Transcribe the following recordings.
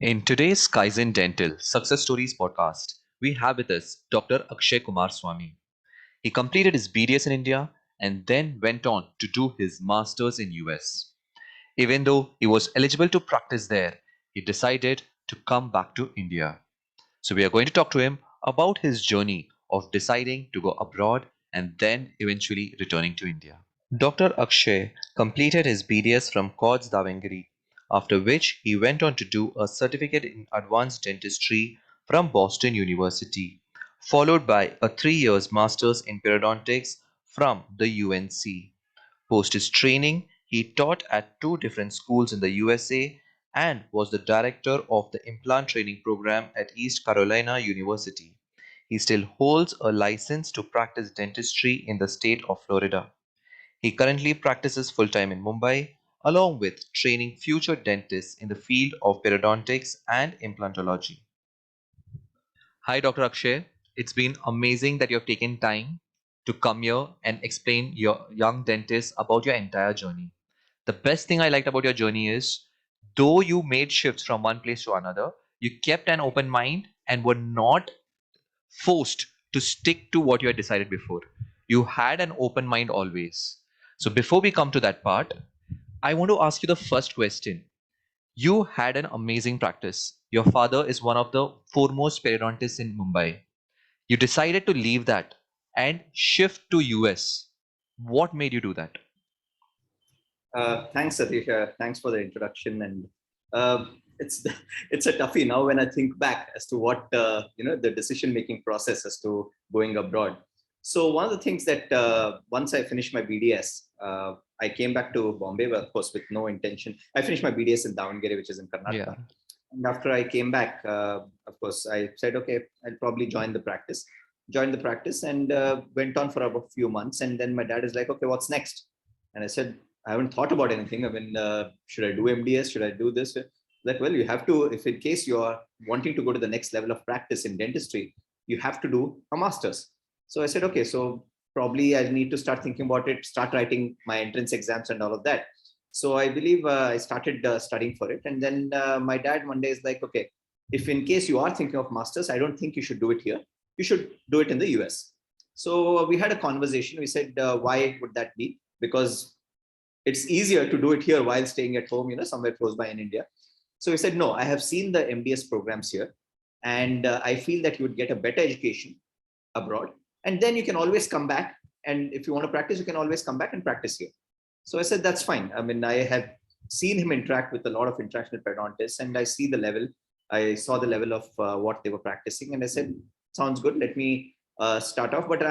In today's Kaizen Dental Success Stories podcast, we have with us Dr. Akshay Kumarswamy. He completed his BDS in India and then went on to do his masters in US. Even though he was eligible to practice there, he decided to come back to India. So we are going to talk to him about his journey of deciding to go abroad and then eventually returning to India. Dr. Akshay completed his BDS from Cods Davangere, after which he went on to do a certificate in advanced dentistry from Boston University, followed by a 3 years master's in periodontics from the UNC. Post his training, he taught at two different schools in the USA and was the director of the implant training program at East Carolina University. He still holds a license to practice dentistry in the state of Florida. He currently practices full-time in Mumbai, along with training future dentists in the field of periodontics and implantology. Hi, Dr. Akshay. It's been amazing that you have taken time to come here and explain your young dentists about your entire journey. The best thing I liked about your journey is, though you made shifts from one place to another, you kept an open mind and were not forced to stick to what you had decided before. You had an open mind always. So before we come to that part, I want to ask you the first question. You had an amazing practice. Your father is one of the foremost periodontists in Mumbai. You decided to leave that and shift to US. What made you do that? Thanks, Satish. Thanks for the introduction. And it's it's a toughie now when I think back as to what the decision-making process as to going abroad. So one of the things that once I finished my BDS, I came back to Bombay, but of course with no intention. I finished my BDS in Davangere, which is in Yeah. Karnataka. And after I came back, of course, I said, okay, I'll probably join the practice. Joined the practice and went on for about a few months. And then my dad is like, okay, what's next? And I said, I haven't thought about anything. I mean, should I do MDS? Should I do this? Like, well, you have to, if in case you are wanting to go to the next level of practice in dentistry, you have to do a master's. So I said, okay, so probably I need to start thinking about it, start writing my entrance exams and all of that. So I believe I started studying for it. And then my dad one day is like, okay, if in case you are thinking of master's, I don't think you should do it here. You should do it in the US. So we had a conversation. We said, why would that be? Because it's easier to do it here while staying at home, somewhere close by in India. So we said, no, I have seen the MDS programs here, and I feel that you would get a better education abroad. And then you can always come back. And if you want to practice, you can always come back and practice here. So I said, that's fine. I mean, I had seen him interact with a lot of international periodontists, and I see the level. I saw the level of what they were practicing. And I said, sounds good. Let me start off. But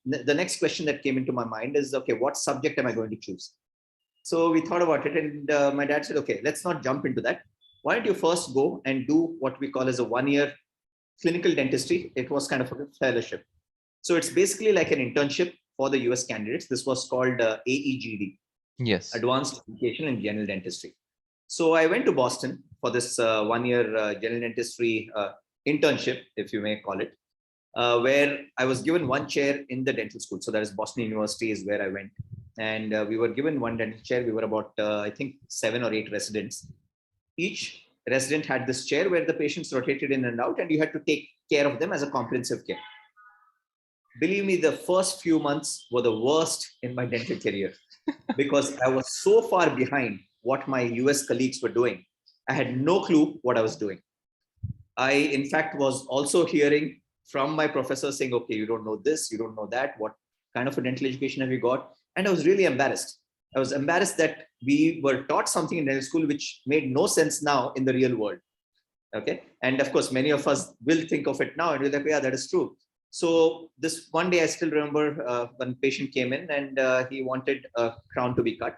the next question that came into my mind is, okay, what subject am I going to choose? So we thought about it, and my dad said, okay, let's not jump into that. Why don't you first go and do what we call as a 1 year clinical dentistry? It was kind of a fellowship. So it's basically like an internship for the US candidates. This was called AEGD, Yes. Advanced Education in General Dentistry. So I went to Boston for this 1 year general dentistry internship, if you may call it, where I was given one chair in the dental school. So that is Boston University is where I went. And we were given one dental chair. We were about, I think, 7 or 8 residents. Each resident had this chair where the patients rotated in and out, and you had to take care of them as a comprehensive care. Believe me, the first few months were the worst in my dental career because I was so far behind what my US colleagues were doing. I had no clue what I was doing. I, in fact, was also hearing from my professor saying, okay, you don't know this, you don't know that. What kind of a dental education have you got? And I was really embarrassed. I was embarrassed that we were taught something in dental school which made no sense now in the real world. Okay. And of course, many of us will think of it now and we're like, yeah, that is true. So this one day, I still remember when a patient came in and he wanted a crown to be cut.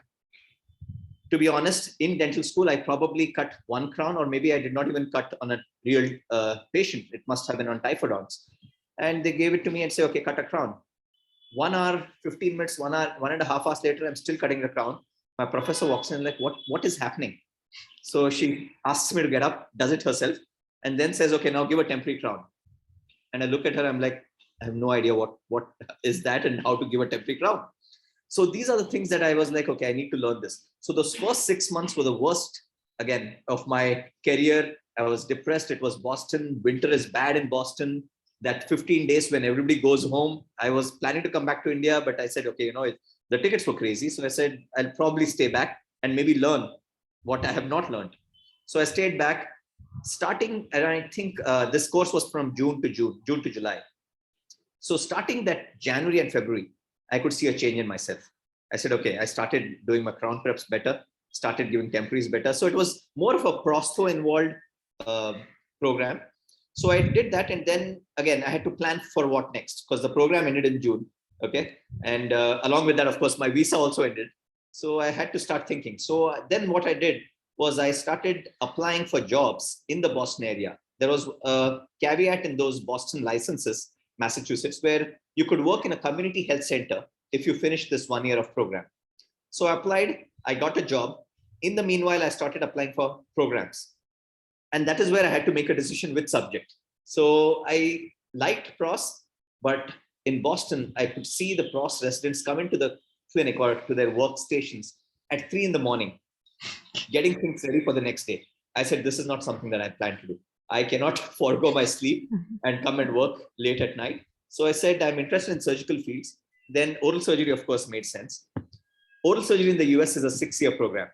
To be honest, in dental school, I probably cut one crown, or maybe I did not even cut on a real patient. It must have been on typhodonts. And they gave it to me and say, okay, cut a crown. 1 hour, 15 minutes, 1 hour, 1.5 hours later, I'm still cutting the crown. My professor walks in like, what is happening? So she asks me to get up, does it herself, and then says, okay, now give a temporary crown. And I look at her, I'm like, I have no idea what is that and how to give a temporary crown. So these are the things that I was like, okay, I need to learn this. So those first 6 months were the worst, again, of my career I was depressed. It was Boston. Winter is bad in Boston. That 15 days when everybody goes home, I was planning to come back to India, but I said, okay, the tickets were crazy. So I said, I'll probably stay back and maybe learn what I have not learned. So I stayed back starting, and I think this course was from June to July. So starting that January and February, I could see a change in myself. I said, okay, I started doing my crown preps better, started giving temporaries better. So it was more of a prostho involved program. So I did that. And then again, I had to plan for what next, because the program ended in June. Okay. And along with that, of course, my visa also ended. So I had to start thinking. So then what I did was I started applying for jobs in the Boston area. There was a caveat in those Boston licenses, Massachusetts, where you could work in a community health center if you finish this 1 year of program. So I applied, I got a job. In the meanwhile, I started applying for programs. And that is where I had to make a decision with subject. So I liked pros, but in Boston, I could see the pros residents come into the clinic or to their workstations at 3 a.m, getting things ready for the next day. I said, this is not something that I plan to do. I cannot forego my sleep and come and work late at night. So I said, I'm interested in surgical fields. Then oral surgery, of course, made sense. Oral surgery in the US is a 6-year program.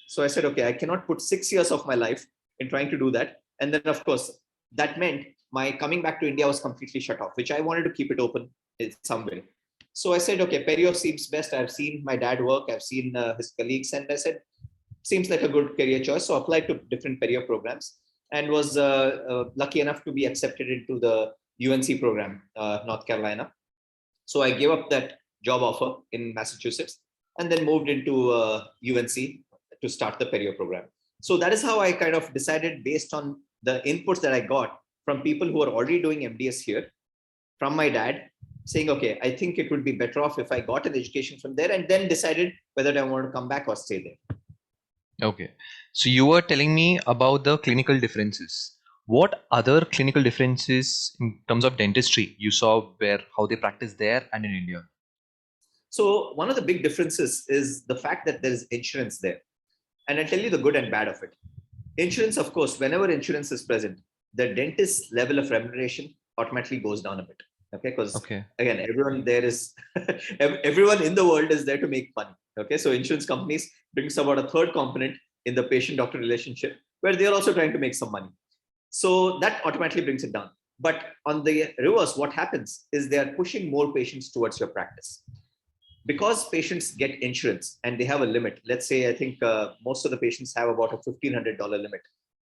So I said, okay, I cannot put 6 years of my life in trying to do that. And then, of course, that meant my coming back to India was completely shut off, which I wanted to keep it open in some way. So I said, okay, perio seems best. I've seen my dad work. I've seen his colleagues. And I said, seems like a good career choice. So I applied to different perio programs and was lucky enough to be accepted into the UNC program, North Carolina. So I gave up that job offer in Massachusetts and then moved into UNC to start the perio program. So that is how I kind of decided, based on the inputs that I got from people who are already doing MDS here, from my dad, saying, okay, I think it would be better off if I got an education from there, and then decided whether I want to come back or stay there. Okay. So you were telling me about the clinical differences. What other clinical differences in terms of dentistry you saw, where how they practice there and in India? So one of the big differences is the fact that there is insurance there. And I'll tell you the good and bad of it. Insurance, of course, whenever insurance is present, the dentist's level of remuneration automatically goes down a bit. Okay. Because again, everyone there is, everyone in the world is there to make money. Okay. So insurance companies brings about a third component in the patient-doctor relationship, where they're also trying to make some money. So that automatically brings it down. But on the reverse, what happens is they are pushing more patients towards your practice. Because patients get insurance and they have a limit. Let's say, I think most of the patients have about a $1,500 limit.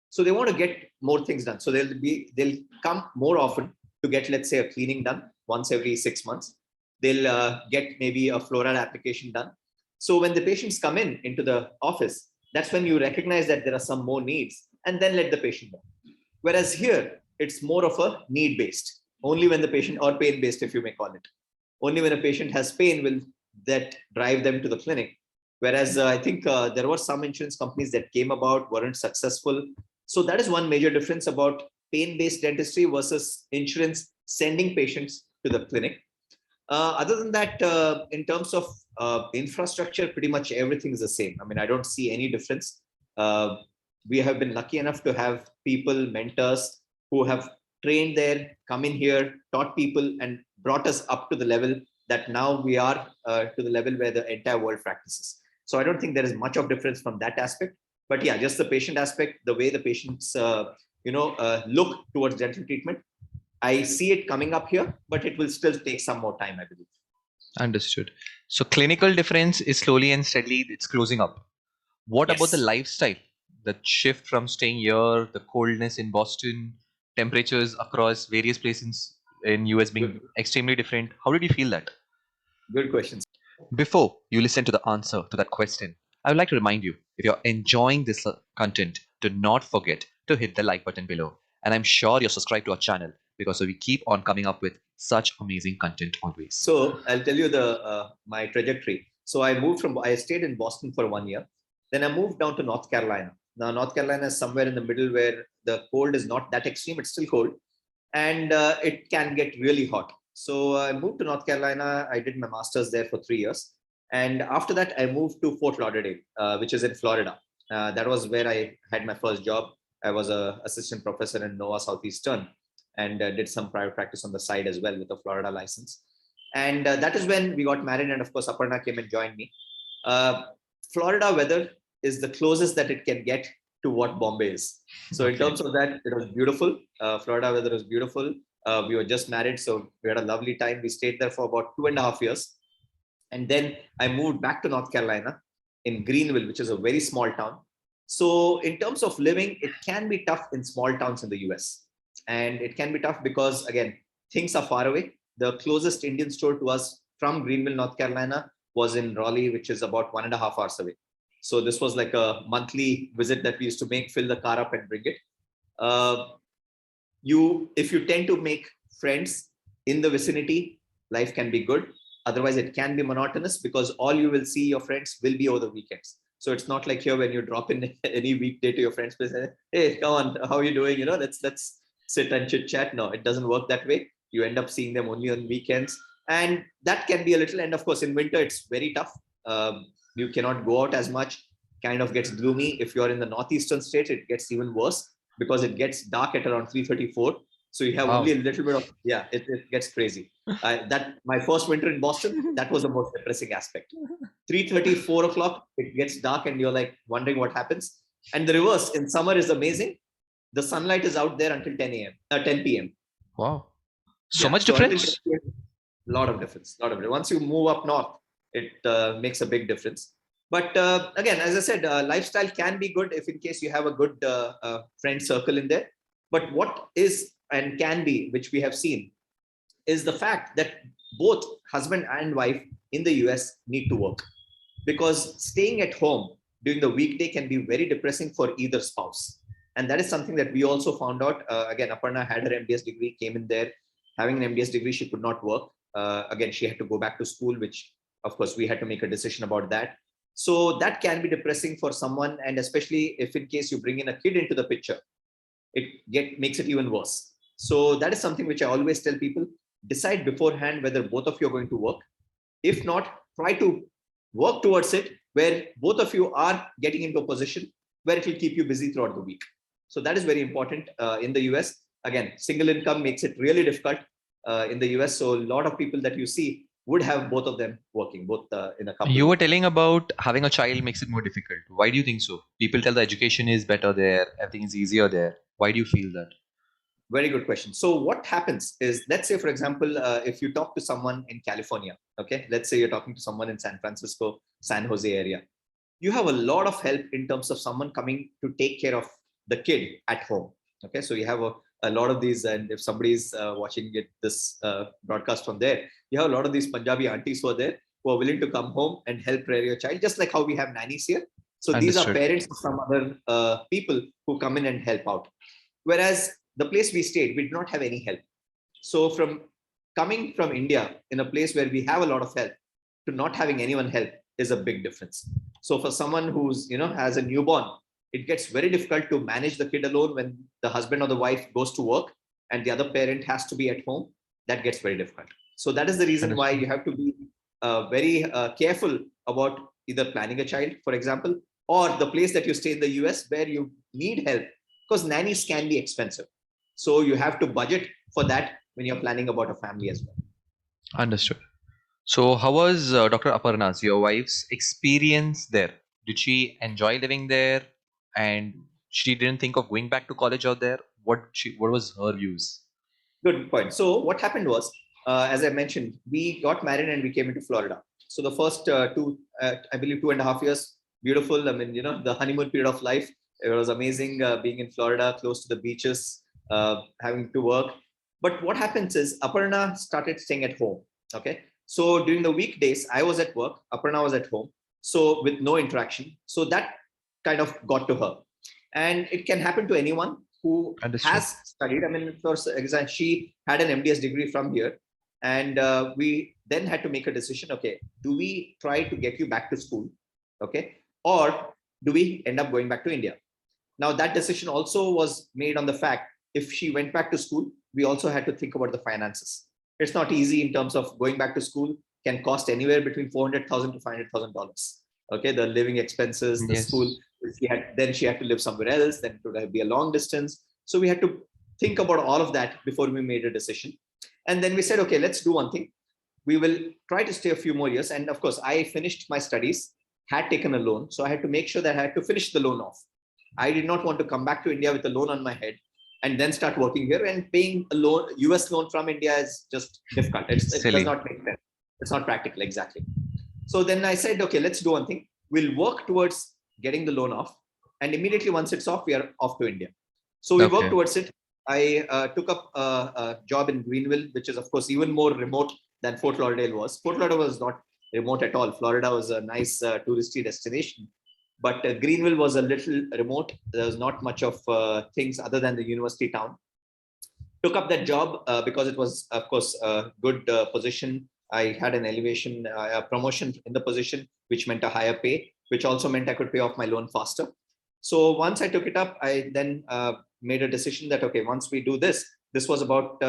So they want to get more things done. So they'll come more often to get, let's say, a cleaning done once every 6 months. They'll get maybe a fluoride application done. So when the patients come into the office, that's when you recognize that there are some more needs and then let the patient know. Whereas here, it's more of a need-based, only when the patient, or pain-based, if you may call it. Only when a patient has pain will that drive them to the clinic. Whereas I think there were some insurance companies that came about, weren't successful. So that is one major difference about pain-based dentistry versus insurance sending patients to the clinic. Other than that, in terms of infrastructure, pretty much everything is the same. I mean, I don't see any difference. We have been lucky enough to have people, mentors who have trained there, come in here, taught people, and brought us up to the level that now we are to the level where the entire world practices. So I don't think there is much of difference from that aspect. But yeah, just the patient aspect, the way the patients look towards dental treatment, I see it coming up here, but it will still take some more time, I believe. Understood. So clinical difference is slowly and steadily it's closing up. What about the Yes. lifestyle? The shift from staying here, the coldness in Boston, temperatures across various places in US being extremely different. How did you feel that? Good questions. Before you listen to the answer to that question, I would like to remind you, if you're enjoying this content, do not forget to hit the like button below. And I'm sure you're subscribed to our channel because we keep on coming up with such amazing content always. So I'll tell you my trajectory. So I stayed in Boston for 1 year. Then I moved down to North Carolina. Now, North Carolina is somewhere in the middle where the cold is not that extreme. It's still cold. And it can get really hot. So I moved to North Carolina. I did my master's there for 3 years. And after that, I moved to Fort Lauderdale, which is in Florida. That was where I had my first job. I was a assistant professor in Nova Southeastern and did some private practice on the side as well with a Florida license. And that is when we got married. And of course, Aparna came and joined me. Uh, Florida weather is the closest that it can get to what Bombay is. So in terms of that, it was beautiful. Florida weather was beautiful. We were just married, so we had a lovely time. We stayed there for about 2.5 years. And then I moved back to North Carolina in Greenville, which is a very small town. So in terms of living, it can be tough in small towns in the US. And it can be tough because, again, things are far away. The closest Indian store to us from Greenville, North Carolina was in Raleigh, which is about 1.5 hours away. So this was like a monthly visit that we used to make, fill the car up and bring it. If you tend to make friends in the vicinity, life can be good. Otherwise, it can be monotonous because all you will see your friends will be over the weekends. So it's not like here when you drop in any weekday to your friends place, hey, come on, how are you doing? Let's sit and chit chat. No, it doesn't work that way. You end up seeing them only on weekends, and that can be a little. And of course, in winter, it's very tough. You cannot go out as much. Kind of gets gloomy. If you're in the northeastern states, it gets even worse because it gets dark at around 3:34. So you have only a little bit of, it gets crazy. That my first winter in Boston, that was the most depressing aspect. 3:30, 4 o'clock, it gets dark and you're like wondering what happens. And the reverse in summer is amazing. The sunlight is out there until 10 a.m. 10 p.m. Wow. So much difference? A lot of difference. Once you move up north, it makes a big difference. But again, as I said, lifestyle can be good if in case you have a good friend circle in there. But what is and can be, which we have seen, is the fact that both husband and wife in the US need to work, because staying at home during the weekday can be very depressing for either spouse. And that is something that we also found out. Again, Aparna had her MDS degree, came in there. Having an MDS degree, she could not work. Again, she had to go back to school, which of course we had to make a decision about that. So that can be depressing for someone. And especially if in case you bring in a kid into the picture, it makes it even worse. So that is something which I always tell people: decide beforehand whether both of you are going to work. If not, try to work towards it where both of you are getting into a position where it will keep you busy throughout the week. So that is very important in the US. Again, single income makes it really difficult in the US. So a lot of people that you see would have both of them working, both in a couple. You were telling about having a child makes it more difficult. Why do you think so? People tell the education is better there, everything is easier there. Why do you feel that? Very good question. So what happens is, let's say, for example, if you talk to someone in California, okay, let's say you're talking to someone in San Francisco, San Jose area, you have a lot of help in terms of someone coming to take care of the kid at home. Okay, so you have a lot of these, and if somebody's watching this broadcast from there, you have a lot of these Punjabi aunties who are there, who are willing to come home and help rear your child, just like how we have nannies here. So these are parents of some other people who come in and help out. Whereas the place we stayed, we did not have any help. So from coming from India in a place where we have a lot of help to not having anyone help is a big difference. So for someone who's, has a newborn, it gets very difficult to manage the kid alone when the husband or the wife goes to work and the other parent has to be at home. That gets very difficult. So that is the reason why you have to be very careful about either planning a child, for example, or the place that you stay in the US where you need help, because nannies can be expensive. So you have to budget for that when you're planning about a family as well. Understood. So how was Dr. Aparna's, your wife's experience there? Did she enjoy living there? And she didn't think of going back to college out there? What was her views? Good point. So what happened was, as I mentioned, we got married and we came into Florida. So the first I believe 2.5 years, beautiful. I mean, the honeymoon period of life. It was amazing being in Florida, close to the beaches, having to work. But what happens is Aparna started staying at home. Okay. So during the weekdays, I was at work, Aparna was at home. So with no interaction. So that kind of got to her. And it can happen to anyone who has studied. I mean, for example, she had an MDS degree from here. And we then had to make a decision. Okay, do we try to get you back to school? Okay. Or do we end up going back to India? Now, that decision also was made on the fact, if she went back to school, we also had to think about the finances. It's not easy in terms of going back to school, can cost anywhere between $400,000 to $500,000. Okay, the living expenses, the school. She had to live somewhere else. Then it would be a long distance. So we had to think about all of that before we made a decision. And then we said, okay, let's do one thing. We will try to stay a few more years. And of course, I finished my studies, had taken a loan. So I had to make sure that I had to finish the loan off. I did not want to come back to India with a loan on my head and then start working here, and paying a loan, US loan from India is just difficult. It does not make sense. It's not practical, exactly. So then I said, okay, let's do one thing. We'll work towards getting the loan off. And immediately once it's off, we are off to India. So we worked towards it. I took up a job in Greenville, which is, of course, even more remote than Fort Lauderdale was. Fort Lauderdale was not remote at all. Florida was a nice touristy destination. But Greenville was a little remote. There was not much of things other than the university town. Took up that job because it was, of course, a good position. I had an elevation, a promotion in the position, which meant a higher pay, which also meant I could pay off my loan faster. So once I took it up, I then made a decision that, okay, once we do this, this was about,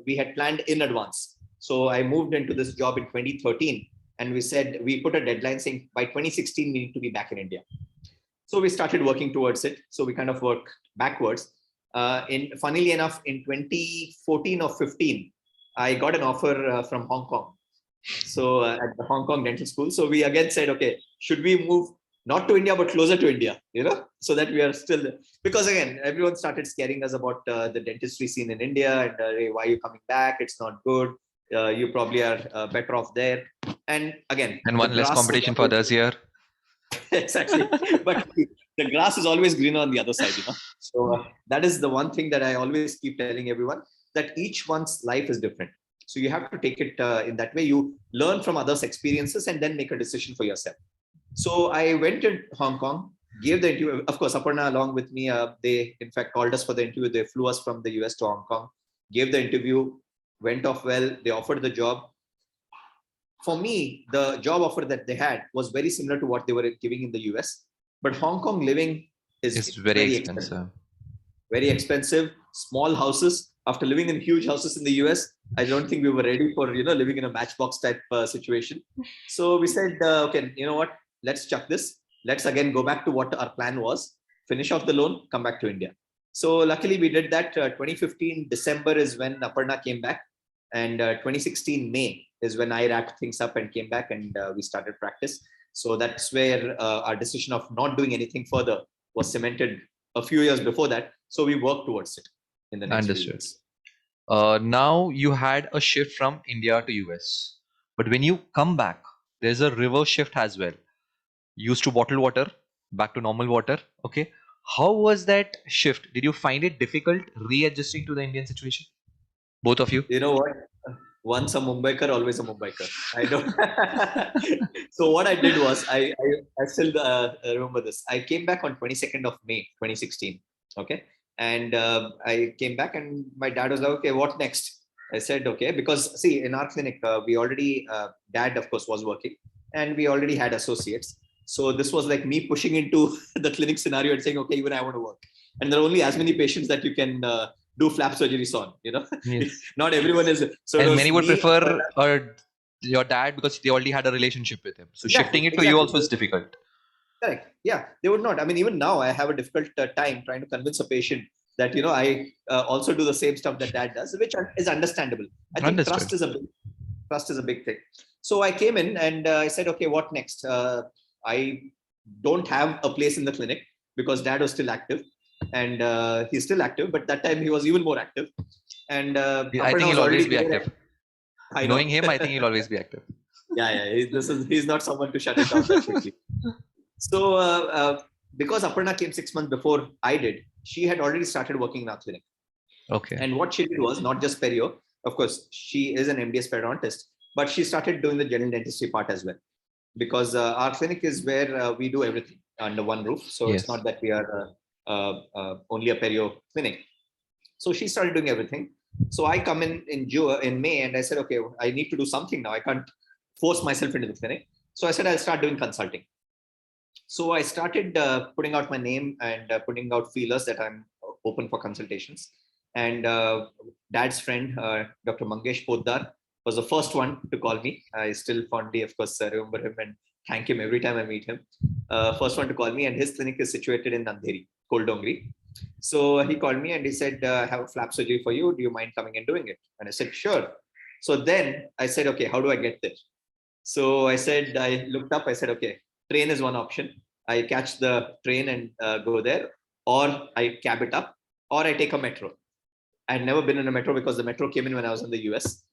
we had planned in advance. So I moved into this job in 2013. And we said, we put a deadline saying by 2016, we need to be back in India. So we started working towards it. So we kind of worked backwards. Funnily enough, in 2014 or 15, I got an offer from Hong Kong. So at the Hong Kong Dental School. So we again said, okay, should we move not to India, but closer to India, so that we are still, because again, everyone started scaring us about the dentistry scene in India and hey, why are you coming back? It's not good. You probably are better off there. And again, and one less competition for others here. Exactly. But the grass is always greener on the other side, So that is the one thing that I always keep telling everyone, that each one's life is different. So you have to take it in that way. You learn from others' experiences and then make a decision for yourself. So I went to Hong Kong, gave the interview. Of course, Aparna along with me, they in fact called us for the interview. They flew us from the US to Hong Kong, gave the interview, went off well. They offered the job. For me, the job offer that they had was very similar to what they were giving in the US. But Hong Kong living is very expensive. Very expensive, small houses. After living in huge houses in the US, I don't think we were ready for, living in a matchbox type situation. So we said, okay, you know what? Let's chuck this. Let's again go back to what our plan was. Finish off the loan, come back to India. So luckily we did that. 2015 December is when Aparna came back. And 2016 May is when I wrapped things up and came back, and we started practice. So that's where our decision of not doing anything further was cemented a few years before that. So we worked towards it in the next few years. Now you had a shift from India to US, but when you come back, there's a reverse shift as well. Used to bottled water, back to normal water. Okay, how was that shift? Did you find it difficult readjusting to the Indian situation? Both of you? You know what? Once a Mumbaikar, always a Mumbaikar. I don't. So what I did was, I still remember this. I came back on 22nd of May, 2016. Okay. And I came back and my dad was like, okay, what next? I said, okay, because see, in our clinic, we already, dad, of course, was working and we already had associates. So this was like me pushing into the clinic scenario and saying, okay, even I want to work. And there are only as many patients that you can do flap surgeries on, Yes. Not everyone is. So and many would prefer your dad because they already had a relationship with him. So shifting it to you also is difficult. Correct. Yeah, they would not. I mean, even now I have a difficult time trying to convince a patient that, I also do the same stuff that dad does, which is understandable. I think trust is a big thing. So I came in and I said, okay, what next? I don't have a place in the clinic because dad was still active. And he's still active, but that time he was even more active. And I think he'll always be active. Knowing him, I think he'll always be active. Yeah. He's not someone to shut it down that quickly. So because Aparna came 6 months before I did, she had already started working in our clinic. Okay. And what she did was not just perio. Of course, she is an MDS periodontist, but she started doing the general dentistry part as well. Because our clinic is where we do everything under one roof. So It's not that we are only a perio clinic. So she started doing everything. So I come in May and I said, okay, I need to do something now. I can't force myself into the clinic. So I said, I'll start doing consulting. So I started putting out my name and putting out feelers that I'm open for consultations. And dad's friend, Dr. Mangesh Poddar, was the first one to call me. I still fondly, of course, remember him and thank him every time I meet him. First one to call me, and his clinic is situated in Nandheri, Koldongri. So he called me and he said, I have a flap surgery for you. Do you mind coming and doing it? And I said, sure. So then I said, okay, how do I get there? So I looked up, I said, okay, train is one option. I catch the train and go there, or I cab it up, or I take a metro. I'd never been in a metro because the metro came in when I was in the US.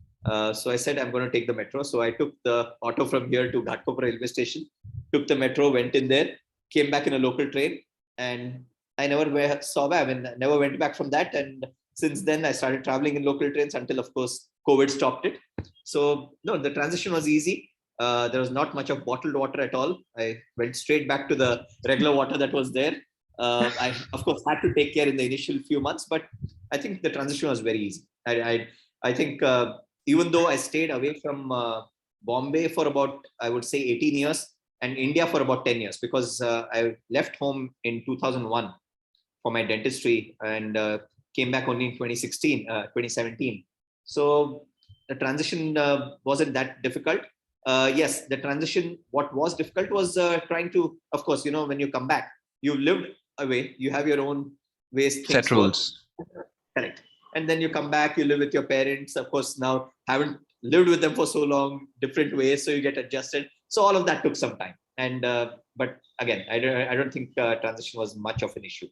So I said, I'm going to take the metro. So I took the auto from here to Ghatkopar railway station, took the metro, went in there, came back in a local train, and I never never went back from that. And since then, I started traveling in local trains until, of course, COVID stopped it. So no, the transition was easy. There was not much of bottled water at all. I went straight back to the regular water that was there. I, of course, had to take care in the initial few months, but I think the transition was very easy. I think even though I stayed away from Bombay for about, I would say, 18 years and India for about 10 years, because I left home in 2001 for my dentistry and came back only in 2017. So the transition wasn't that difficult. Yes, the transition, what was difficult was trying to, of course, when you come back, you lived away, you have your own ways Set things work. rules. Correct. And then you come back, you live with your parents. Of course, now haven't lived with them for so long, different ways, so you get adjusted. So all of that took some time. And but again, I don't think transition was much of an issue.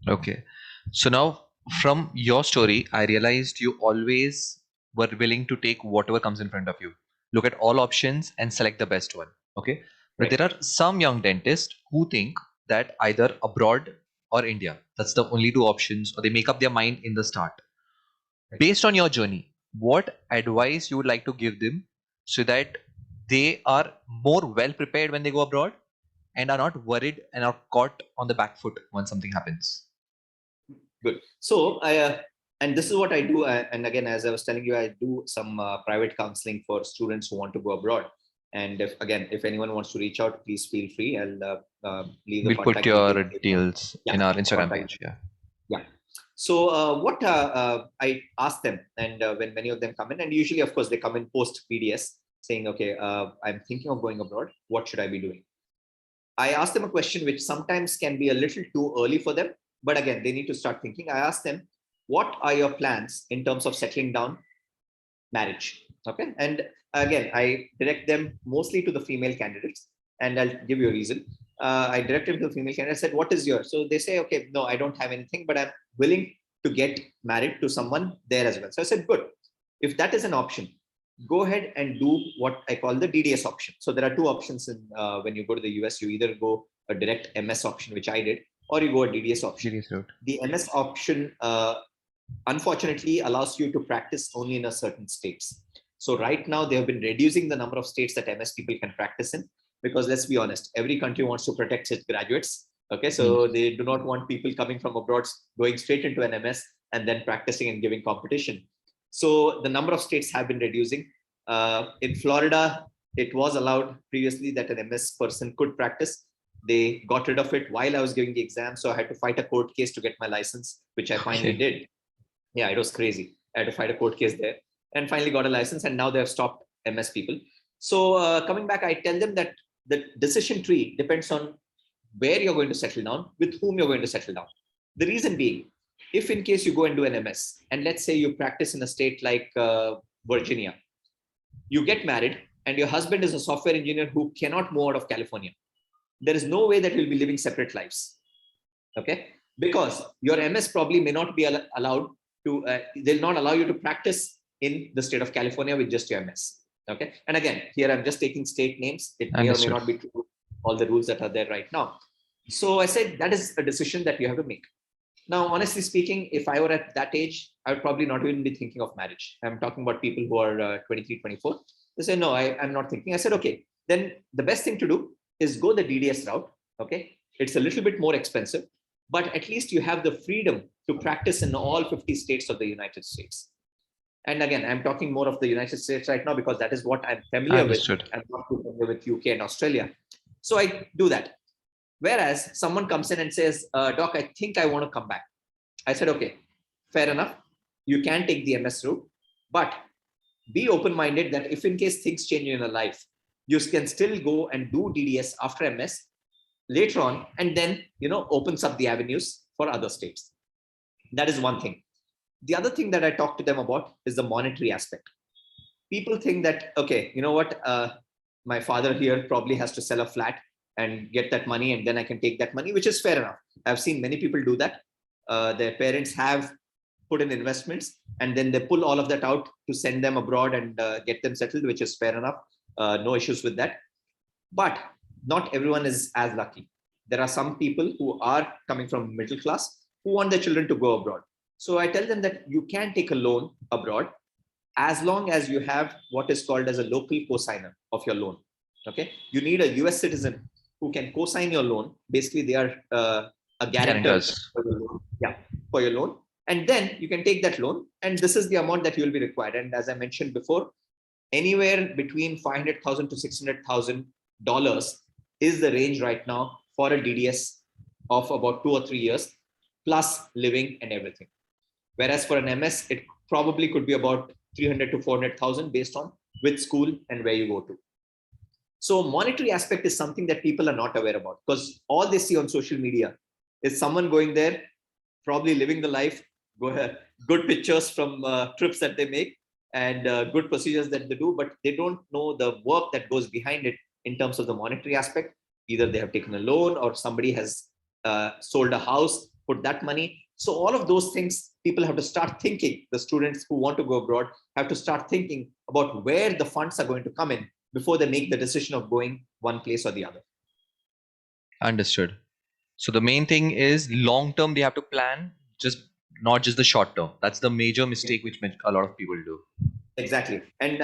Okay. So now from your story, I realized you always were willing to take whatever comes in front of you. Look at all options and select the best one. Okay. But Right. there are some young dentists who think that either abroad or India, that's the only two options, or they make up their mind in the start. Right. Based on your journey, what advice you would like to give them so that they are more well prepared when they go abroad and are not worried and are caught on the back foot when something happens? Good. So and this is what I do. And again, as I was telling you, I do some private counseling for students who want to go abroad. And if anyone wants to reach out, please feel free. I'll leave the We'll put contact details. your details Yeah, in our Instagram contact. page. Yeah. Yeah. So what I ask them, and when many of them come in, and usually, of course, they come in post BDS saying, okay, I'm thinking of going abroad. What should I be doing? I ask them a question which sometimes can be a little too early for them, but again, they need to start thinking. I ask them, what are your plans in terms of settling down, marriage? Okay. And again, I direct them mostly to the female candidates, and I'll give you a reason. I direct them to the female candidate. I said, what is yours? So they say, okay, no, I don't have anything, but I'm willing to get married to someone there as well. So I said, good. If that is an option, go ahead and do what I call the DDS option. So there are two options in when you go to the US. You either go a direct MS option, which I did, or you go a DDS option. Serious route. The MS option, unfortunately, allows you to practice only in a certain states. So right now, they have been reducing the number of states that MS people can practice in, because let's be honest, every country wants to protect its graduates. Okay, so they do not want people coming from abroad going straight into an MS and then practicing and giving competition. So the number of states have been reducing. In Florida, it was allowed previously that an MS person could practice. They got rid of it while I was giving the exam. So I had to fight a court case to get my license, which I finally did. Yeah, it was crazy. I had to fight a court case there and finally got a license. And now they have stopped MS people. So coming back, I tell them that the decision tree depends on where you're going to settle down, with whom you're going to settle down. The reason being, if in case you go and do an MS, and let's say you practice in a state like Virginia, you get married and your husband is a software engineer who cannot move out of California, there is no way that you'll be living separate lives. Okay, because your MS probably may not be allowed to, they'll not allow you to practice in the state of California with just your MS. Okay, and again, here I'm just taking state names. It may or may not be true, all the rules that are there right now. So I said that is a decision that you have to make. Now, honestly speaking, if I were at that age, I would probably not even be thinking of marriage. I'm talking about people who are 23, 24. They say, no, I'm not thinking. I said, okay, then the best thing to do is go the DDS route. Okay, it's a little bit more expensive, but at least you have the freedom to practice in all 50 states of the United States. And again, I'm talking more of the United States right now because that is what I'm familiar with. I'm not too familiar with UK and Australia. So I do that. Whereas someone comes in and says, Doc, I think I want to come back. I said, okay, fair enough. You can take the MS route, but be open-minded that if in case things change in your life, you can still go and do DDS after MS later on, and then opens up the avenues for other states. That is one thing. The other thing that I talk to them about is the monetary aspect. People think that, okay, you know what, my father here probably has to sell a flat and get that money, and then I can take that money, which is fair enough. I've seen many people do that. Their parents have put in investments, and then they pull all of that out to send them abroad and get them settled, which is fair enough. No issues with that. But not everyone is as lucky. There are some people who are coming from middle class who want their children to go abroad. So I tell them that you can take a loan abroad as long as you have what is called as a local cosigner of your loan. Okay, you need a US citizen who can co-sign your loan. Basically, they are a guarantor for your loan. Yeah, for your loan. And then you can take that loan, and this is the amount that you will be required. And as I mentioned before, anywhere between $500,000 to $600,000 is the range right now for a DDS of about 2 or 3 years, plus living and everything. Whereas for an MS, it probably could be about 300 to 400,000 based on which school and where you go to. So monetary aspect is something that people are not aware about, because all they see on social media is someone going there, probably living the life, good pictures from trips that they make, and good procedures that they do, but they don't know the work that goes behind it in terms of the monetary aspect. Either they have taken a loan, or somebody has sold a house, put that money. So all of those things, people have to start thinking. The students who want to go abroad have to start thinking about where the funds are going to come in before they make the decision of going one place or the other. Understood. So the main thing is long term they have to plan, not just the short term. That's the major mistake which a lot of people do. Exactly. And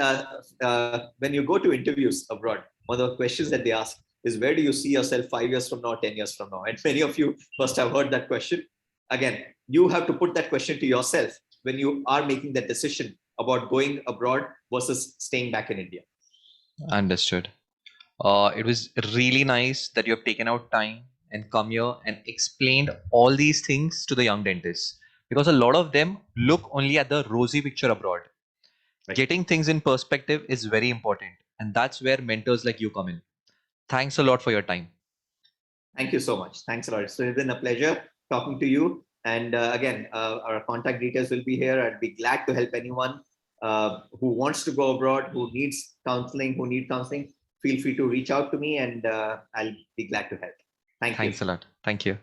when you go to interviews abroad, one of the questions that they ask is, where do you see yourself 5 years from now, 10 years from now? And many of you must have heard that question. Again, you have to put that question to yourself when you are making that decision about going abroad versus staying back in India. Understood. It was really nice that you have taken out time and come here and explained all these things to the young dentists, because a lot of them look only at the rosy picture abroad. Right. Getting things in perspective is very important, and that's where mentors like you come in. Thanks a lot for your time. Thank you so much. Thanks a lot. So it's been a pleasure talking to you. And again, our contact details will be here. I'd be glad to help anyone who wants to go abroad, who needs counseling, who need counseling. Feel free to reach out to me, and I'll be glad to help. Thank you. Thanks a lot. Thank you.